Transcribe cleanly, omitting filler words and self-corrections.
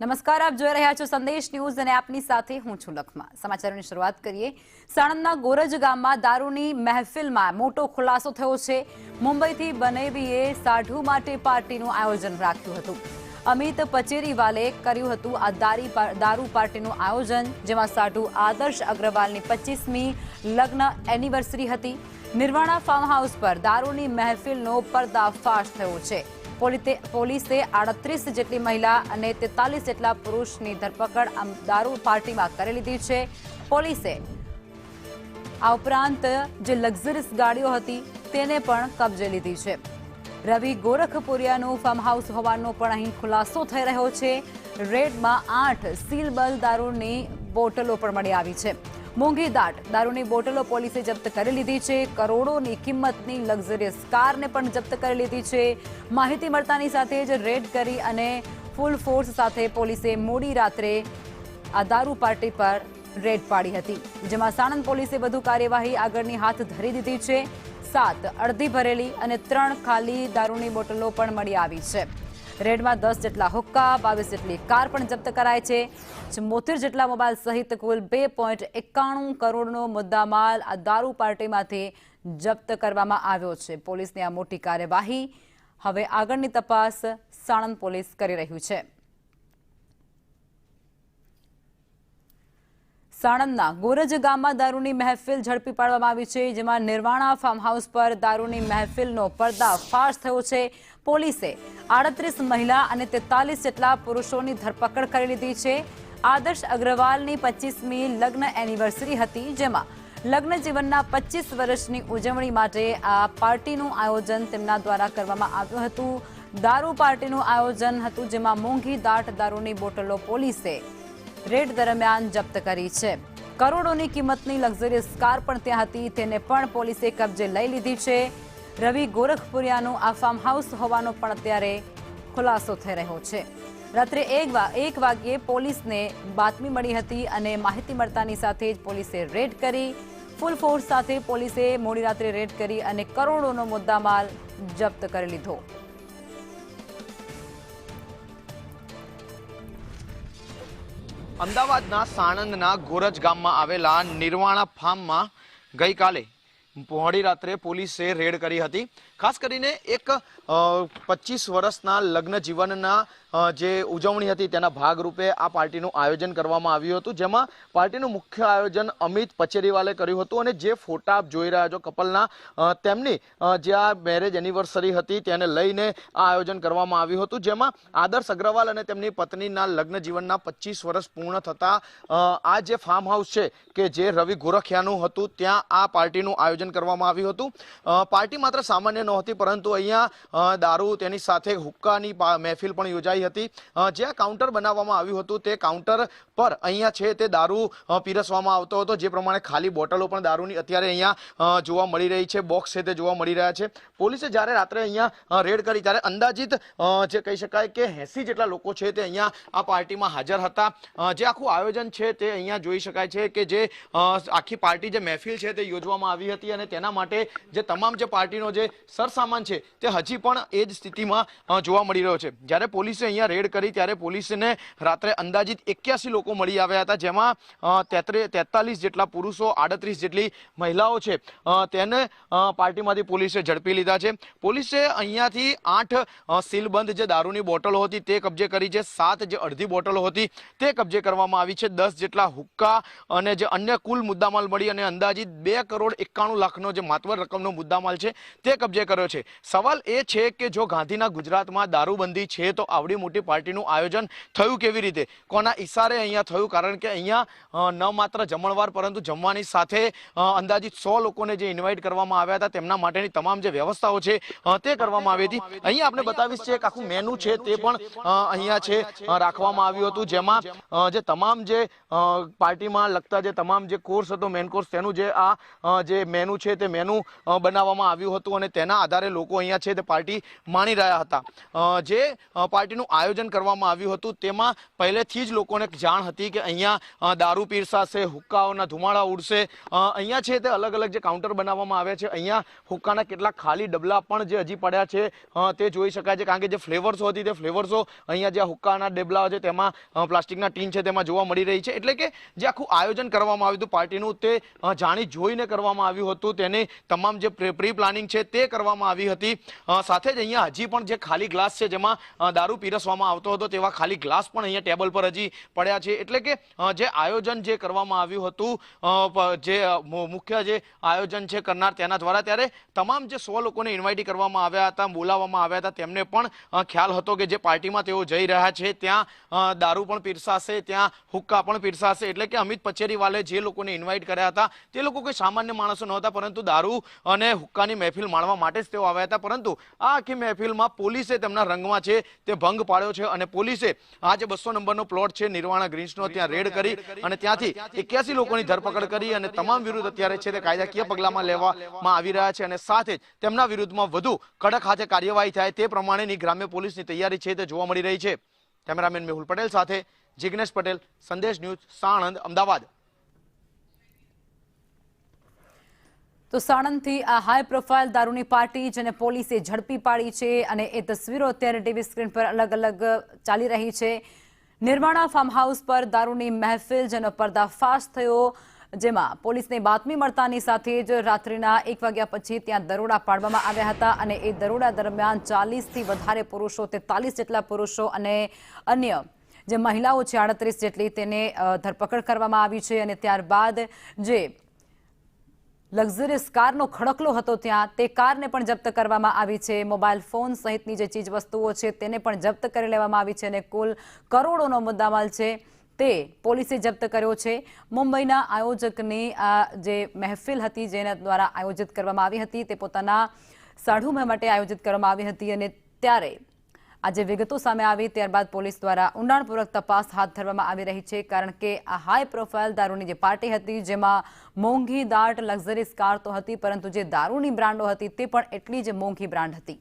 નમસ્કાર, આપ જોઈ રહ્યા છો સંદેશ ન્યૂઝ અને આપની સાથે હું છું લખમા। સમાચારોની શરૂઆત કરીએ। સાણંદના ગોરજ ગામમાં દારૂની મહેફિલમાં મોટો ખુલાસો થયો છે। મુંબઈથી બનેવીએ સાઢુ માટે પાર્ટીનું આયોજન રાખ્યું હતું। અમિત પચેરીવાલે કર્યું હતું આ દારૂ પાર્ટીનું આયોજન, જેમાં સાઢુ આદર્શ અગ્રવાલની 25મી લગ્ન એનિવર્સરી હતી। નિર્વાણા ફાર્મ હાઉસ પર દારૂની મહેફિલનો પર્દાફાશ થયો છે। પોલીસે 38 જેટલી મહિલા અને 43 જેટલા પુરુષની ધરપકડ દારૂ પાર્ટીમાં કરી લીધી છે। પોલીસે આ ઉપરાંત જે લક્ઝરીસ ગાડીઓ હતી તેને પણ કબજે લીધી છે। રવિ ગોરખપુરિયાનું ફાર્મ હાઉસ હોવાનો પણ અહીં ખુલાસો થઈ રહ્યો છે। રેડમાં 8 સીલબંધ દારૂની બોટલો પણ મળી આવી છે। મોંઘી દાટ દારૂની બોટલો પોલીસે જપ્ત કરી લીધી છે। કરોડોની કિંમતની લક્ઝરિયસ કારને પણ જપ્ત કરી લીધી છે। માહિતી મળતાની સાથે જ રેડ કરી અને ફૂલ ફોર્સ સાથે પોલીસે મોડી રાત્રે આ દારૂ પાર્ટી પર રેડ પાડી હતી, જેમાં સાણંદ પોલીસે વધુ કાર્યવાહી આગળની હાથ ધરી દીધી છે। 7 અડધી ભરેલી અને 3 ખાલી દારૂની બોટલો પણ મળી આવી છે। રેડમાં 10 જેટલા હુક્કા, 22 જેટલી કાર પણ જપ્ત કરાય છે। 74 જેટલા મોબાઈલ સહિત કુલ 2.91 કરોડનો મુદ્દામાલ આ દારૂ પાર્ટીમાંથી જપ્ત કરવામાં આવ્યો છે। પોલીસની આ મોટી કાર્યવાહી હવે આગળની તપાસ સાણંદ પોલીસ કરી રહ્યું છે। સાણંદના ગોરજ ગામમાં દારૂની મહેફિલ ઝડપી પાડવામાં આવી છે, જેમાં નિર્વાણા ફાર્મ હાઉસ પર દારૂની મહેફિલનો પર્દાફાશ થયો છે। પોલીસે 38 મહિલા અને 43 જેટલા પુરુષોની ધરપકડ કરી લીધી છે। આદર્શ અગ્રવાલની 25મી લગ્ન એનિવર્સરી હતી, જેમાં લગ્ન જીવનના 25 વર્ષની ઉજવણી માટે આ પાર્ટીનું આયોજન તેમના દ્વારા કરવામાં આવ્યું હતું। દારૂ પાર્ટીનું આયોજન હતું, જેમાં મોંઘી દાટ દારૂની બોટલો પોલીસે રેડ દરમિયાન જપ્ત કરી છે। કરોડોની કિંમતની લક્ઝરિયસ કાર પણ ત્યાં હતી, તેને પણ પોલીસે કબજે લઈ લીધી છે। રવિ ગોરખપુરિયાનું આ ફાર્મ હાઉસ હોવાનો પણ અત્યારે ખુલાસો થઈ રહ્યો છે। રાત્રે 1 વાગ્યે પોલીસને બાતમી મળી હતી અને માહિતી મળતાની સાથે જ પોલીસે રેડ કરી। ફૂલ ફોર્સ સાથે પોલીસે મોડી રાત્રે રેડ કરી અને કરોડોનો મુદ્દામાલ જપ્ત કરી લીધો। અમદાવાદના સાણંદના ગોરજ ગામમાં આવેલા નિર્વાણા ફાર્મમાં ગઈકાલે મોડી રાત્રે પોલીસે રેડ કરી હતી। ખાસ કરીને એક 25 વર્ષના લગ્ન જીવનના જે ઉજવણી હતી તેના ભાગરૂપે આ પાર્ટીનું આયોજન કરવામાં આવ્યું હતું, જેમાં પાર્ટીનું મુખ્ય આયોજન અમિત પચેરીવાલે કર્યું હતું અને જે ફોટા આપ જોઈ રહ્યા છો કપલના, તેમની જે આ મેરેજ એનિવર્સરી હતી તેને લઈને આ આયોજન કરવામાં આવ્યું હતું, જેમાં આદર્શ અગ્રવાલ અને તેમની પત્નીના લગ્ન જીવનના 25 વર્ષ પૂર્ણ થતા આ જે ફાર્મ હાઉસ છે કે જે રવિ ગોરખિયાનું હતું ત્યાં આ પાર્ટીનું આયોજન કરવામાં આવ્યું હતું। પાર્ટી માત્ર સામાન્ય નહોતી, પરંતુ અહીંયા દારૂ તેની સાથે હુક્કાની મહેફિલ પણ યોજાઈ હતી। જે કાઉન્ટર બનાવવામાં આવ્યું હતું તે કાઉન્ટર પર અહીંયા છે તે દારૂ પીરસવામાં આવતો હતો, જે પ્રમાણે ખાલી બોટલો પણ દારૂની અત્યારે અહીંયા જોવા મળી રહી છે, બોક્સ છે તે જોવા મળી રહ્યા છે। પોલીસે જ્યારે રાત્રે અહીંયા રેડ કરી ત્યારે અંદાજિત જે કહી શકાય કે 80 જેટલા લોકો છે તે અહીંયા આ પાર્ટીમાં હાજર હતા। જે આખું આયોજન છે તે અહીંયા જોઈ શકાય છે કે જે આખી પાર્ટી જે મહેફિલ છે તે યોજવામાં આવી હતી અને તેના માટે જે તમામ જે પાર્ટીનો જે સરસામાન છે તે હજી પણ એ જ સ્થિતિમાં જોવા મળી રહ્યો છે। જ્યારે પોલીસે અહીંયા રેડ કરી ત્યારે પોલીસને રાત્રે અંદાજિત 81 લોકો મળી આવ્યા હતા, જેમાં 43 જેટલા પુરુષો, 38 જેટલી મહિલાઓ છે તેને પાર્ટીમાંથી પોલીસે ઝડપી લીધા છે। પોલીસે અહીંયાથી 8 સીલબંધ જે દારૂની બોટલો હતી તે કબજે કરી છે, 7 જે અડધી બોટલો હતી તે કબજે કરવામાં આવી છે, 10 જેટલા હુક્કા અને જે અન્ય કુલ મુદ્દામાલ મળી અને અંદાજિત 2.91 લાખનો જે માતબર રકમનો મુદ્દામાલ છે તે કબજે કર્યો છે। સવાલ એ છે કે જો ગાંધીના ગુજરાતમાં દારૂબંધી છે તો આવડી મોટી પાર્ટીનું આયોજન થયું કેવી રીતે, કોના ઈશારે અહીંયા થયું? કારણ કે અહીંયા ન માત્ર જમણવાર પરંતુ જમવાની સાથે અંદાજિત 100 લોકોને જે ઇન્વાઇટ કરવામાં આવ્યા હતા તેમના માટેની તમામ જે વ્યવસ્થાઓ છે તે કરવામાં આવી હતી। અહીંયા આપણે બતાવીશ છે એક આખું મેનુ છે તે પણ અહીંયા છે રાખવામાં આવ્યું હતું, જેમાં જે તમામ જે પાર્ટીમાં લગતા જે તમામ જે કોર્સ હતો, મેન કોર્સ, તેનું જે આ જે મેનુ છે તે મેનુ બનાવવામાં આવ્યું હતું અને તેના આધારે લોકો અહીંયા છે તે પાર્ટી માણી રહ્યા હતા। જે પાર્ટીનું આયોજન કરવામાં આવ્યું હતું તેમાં પહેલેથી જ લોકોને જાણ હતી કે અહીંયા દારૂ પીરસાશે, હુક્કાઓના ધુમાડા ઉડશે. અહીંયા છે તે અલગ અલગ જે કાઉન્ટર બનાવવામાં આવ્યા છે, અહીંયા હુક્કાના કેટલાક ખાલી ડબલા પણ જે હજી પડ્યા છે તે જોઈ શકાય છે, કારણ કે જે ફ્લેવર્સો હતી તે ફ્લેવર્સો અહીંયા જે હુક્કાના ડબલા છે તેમાં પ્લાસ્ટિકના ટીન છે તેમાં જોવા મળી રહી છે. એટલે કે જે આખું આયોજન કરવામાં આવ્યું હતું પાર્ટીનું તે જાણી જોઈને કરવામાં આવ્યું હતું. તેની તમામ જે પ્રી પ્લાનિંગ છે તે કરવામાં આવી હતી. સાથે જ અહીંયા હજી પણ જે ખાલી ગ્લાસ છે જેમાં દારૂ પીરસવામાં આવતો હતો તેવા ખાલી ગ્લાસ પણ અહીંયા ટેબલ પર હજી પડ્યા છે. એટલે કે જે આયોજન જે કરવામાં આવ્યું હતું, જે મુખ્ય જે આયોજન છે કરનાર તેના દ્વારા, ત્યારે તમામ જે 100 લોકોને ઇન્વાઇટ કરવામાં આવ્યા હતા, બોલાવવામાં આવ્યા હતા, તેમને પણ ખ્યાલ હતો કે જે પાર્ટીમાં તેઓ જઈ રહ્યા છે ત્યાં દારૂ પણ પીરસાશે, ત્યાં હુક્કા પણ પીરસાશે. એટલે કે અમિત પચેરીવાલે જે લોકોને ઇન્વાઇટ કર્યા હતા તે લોકો કોઈ સામાન્ય માણસો નહોતા, પરંતુ દારૂ અને હુક્કાની મહેફિલ માણવા માટે જ તેઓ આવ્યા હતા. પરંતુ આ આખી મહેફિલમાં પોલીસે તેમના રંગમાં છે તે ભંગ પાડ્યો છે અને પોલીસે આ જે 200 નંબરનો પ્લોટ છે નિર્વાણા ગ્રીન્સનો ત્યાં રેડ કરી અને ત્યાંથી 81 લોકોની ધરપકડ કરી અને તમામ વિરુદ્ધ અત્યારે છે તે કાયદાકીય પગલામાં લેવામાં આવી રહ્યા છે અને સાથે જ તેમના વિરુદ્ધમાં વધુ કડક હાથે કાર્યવાહી થાય તે પ્રમાણેની ગ્રામ્ય પોલીસની તૈયારી છે તે જોવા મળી રહી છે. કેમેરામેન મેહુલ પટેલ સાથે જિગ્નેશ પટેલ, સંદેશ ન્યૂઝ, સાણંદ, અમદાવાદ. તો સાણંદથી આ હાઈ પ્રોફાઇલ દારૂની પાર્ટી જેને પોલીસે ઝડપી પાડી છે અને એ તસવીરો અત્યારે ટીવી સ્ક્રીન પર અલગ અલગ ચાલી રહી છે. નિર્વાણા ફાર્મ હાઉસ પર દારૂની મહેફિલ જેનો પર્દાફાશ થયો, જેમાં પોલીસને બાતમી મળતાની સાથે જ રાત્રિના 1 વાગ્યા પછી ત્યાં દરોડા પાડવામાં આવ્યા હતા અને એ દરોડા દરમિયાન 40થી વધારે પુરુષો, 43 જેટલા પુરુષો અને અન્ય જે મહિલાઓ છે 38 જેટલી, તેને ધરપકડ કરવામાં આવી છે. અને ત્યારબાદ જે લક્ઝરિયસ કારનો ખડકલો હતો ત્યાં તે કારને પણ જપ્ત કરવામાં આવી છે. મોબાઈલ ફોન સહિતની જે ચીજ વસ્તુઓ છે તેને પણ જપ્ત કરી લેવામાં આવી છે અને કુલ કરોડોનો મુદ્દામાલ છે તે પોલીસે જપ્ત કર્યો છે. મુંબઈના આયોજકની આ જે મહેફિલ હતી જેના દ્વારા આયોજિત કરવામાં આવી હતી તે પોતાના સાઢુમાં માટે આયોજિત કરવામાં આવી હતી અને ત્યારે આજે વિગતો સામે આવી ત્યારબાદ પોલીસ દ્વારા ઊંડાણપૂર્વક તપાસ હાથ ધરવામાં આવી રહી છે, કારણ કે આ હાઈ પ્રોફાઇલ દારૂની જે પાર્ટી હતી જેમાં મોંઘી દાટ લક્ઝરીઝ કાર તો હતી, પરંતુ જે દારૂની બ્રાન્ડો હતી તે પણ એટલી જ મોંઘી બ્રાન્ડ હતી.